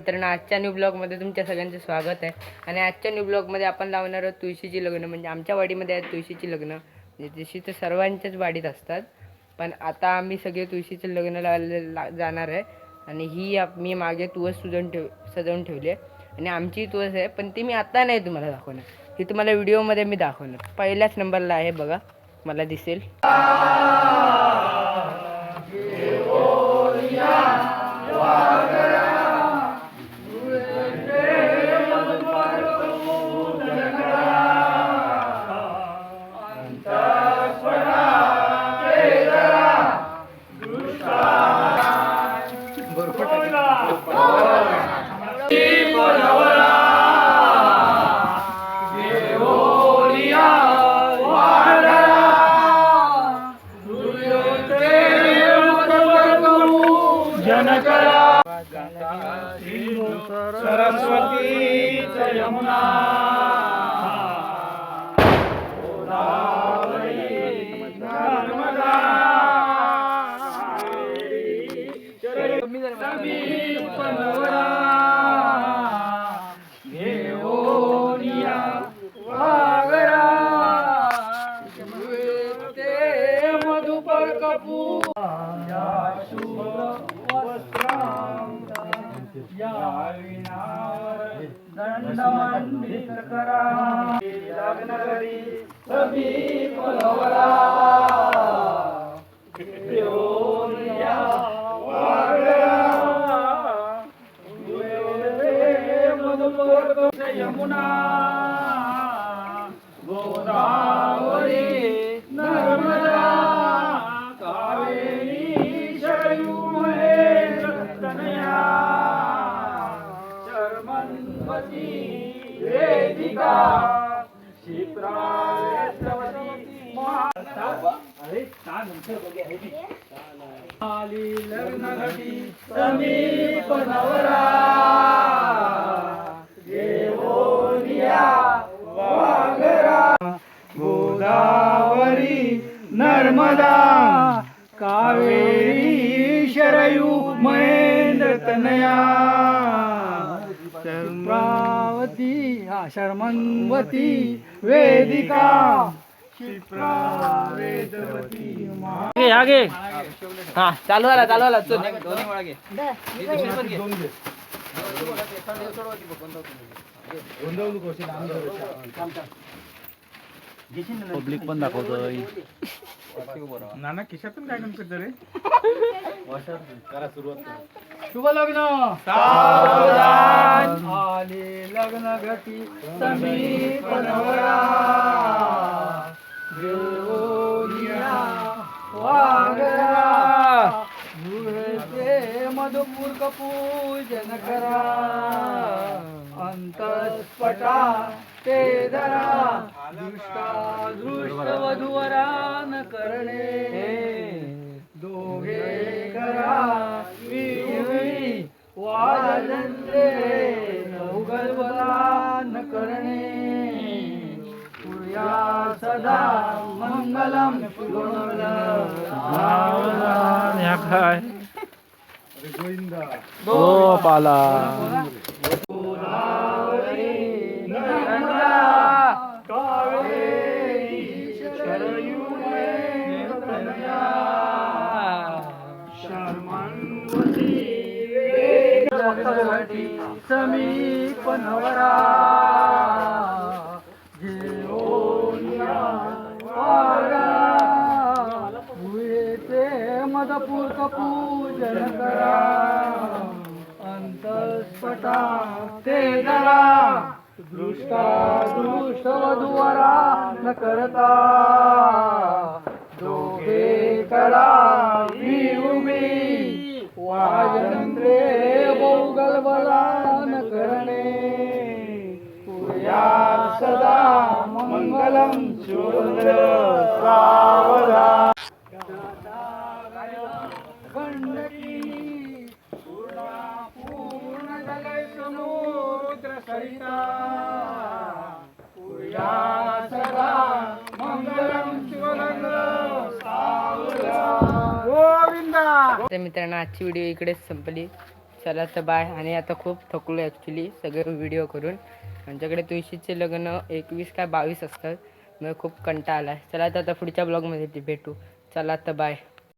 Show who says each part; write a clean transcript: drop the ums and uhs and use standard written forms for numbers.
Speaker 1: मित्रांनो, आजच्या न्यू ब्लॉगमध्ये तुमच्या सगळ्यांचं स्वागत आहे. आणि आजच्या न्यू ब्लॉगमध्ये आपण लावणार आहोत तुळशीची लग्न. म्हणजे आमच्या वाडीमध्ये आहेत तुळशीची लग्न. म्हणजे तशी तर सर्वांच्याच वाडीत असतात, पण आता आम्ही सगळे तुळशीचे लग्न लावायला जाणार आहे. आणि मी मागे तुळस सजवून ठेवली आहे. आणि आमची तुळस आहे, पण ती मी आता नाही तुम्हाला दाखवणार. ही तुम्हाला व्हिडिओमध्ये मी दाखवणार. पहिल्याच नंबरला आहे बघा, मला दिसेल.
Speaker 2: सरस्वती यमुना नर्मदा समीपनवरा घेऊनिया वागरा मधुपर कपू या शुभ्र या विनावर दंडमंडित करा लग्नगरी समीप नवरा घेऊनिया वागरा मधुपर यमुना गोदावरी नर्मदा कावेरी शरयू तनया शर्मन्वती वेदिका क्षिप्रावती आली लग्नघटी समीप नवरा घेऊनिया वागरा गोदावरी नर्मदा कावेरी शरयू महेंद्र तनया शर्मावती शर्मन्वती वेदिका क्षिप्रावेदवती
Speaker 1: आगे हा चालू आला चल
Speaker 2: पब्लिक पण दाखवतोय. नाना खिशातून काय करतो रे? करा सुरुवात. शुभ लग्न सावधान आले लग्न घटी समीप नवरा घेऊनिया वागरा धुळेचे मधुपूर पूजन करा अंतस्पटा ते धरा दृष्ट वधूवरा न करणे दोघे करा विवी वाजंत्रे उगलबला न करणे पुर्या सदा मंगलम काय गोविंदा गोपाला समीप नवरा घेऊनिया वागरा भुयेचे मधुपूर पूजन करा अंतस्पटा ते धरा दृष्ट वधूवरा न करता दोघे करा विउभी वाजंत्रे बहुगलबला न करणे पुर्या सदा मंगलम शुद्र सावधान गंडकी पूर्ण जलय समुद्र सरिता पुर्या सदा मंगलम शिवलग्न सावधान गोविंदा.
Speaker 1: तर मित्रांनो, आजची व्हिडिओ इकडेच संपली. चला तर बाय. आणि आता खूप थकलो ॲक्च्युली सगळे व्हिडिओ करून. आमच्याकडे तुळशीचे लग्न 21 काय 22 असतात. मग खूप कंटाळा आला. चला तर आता पुढच्या ब्लॉगमध्ये भेटू. चला तर बाय.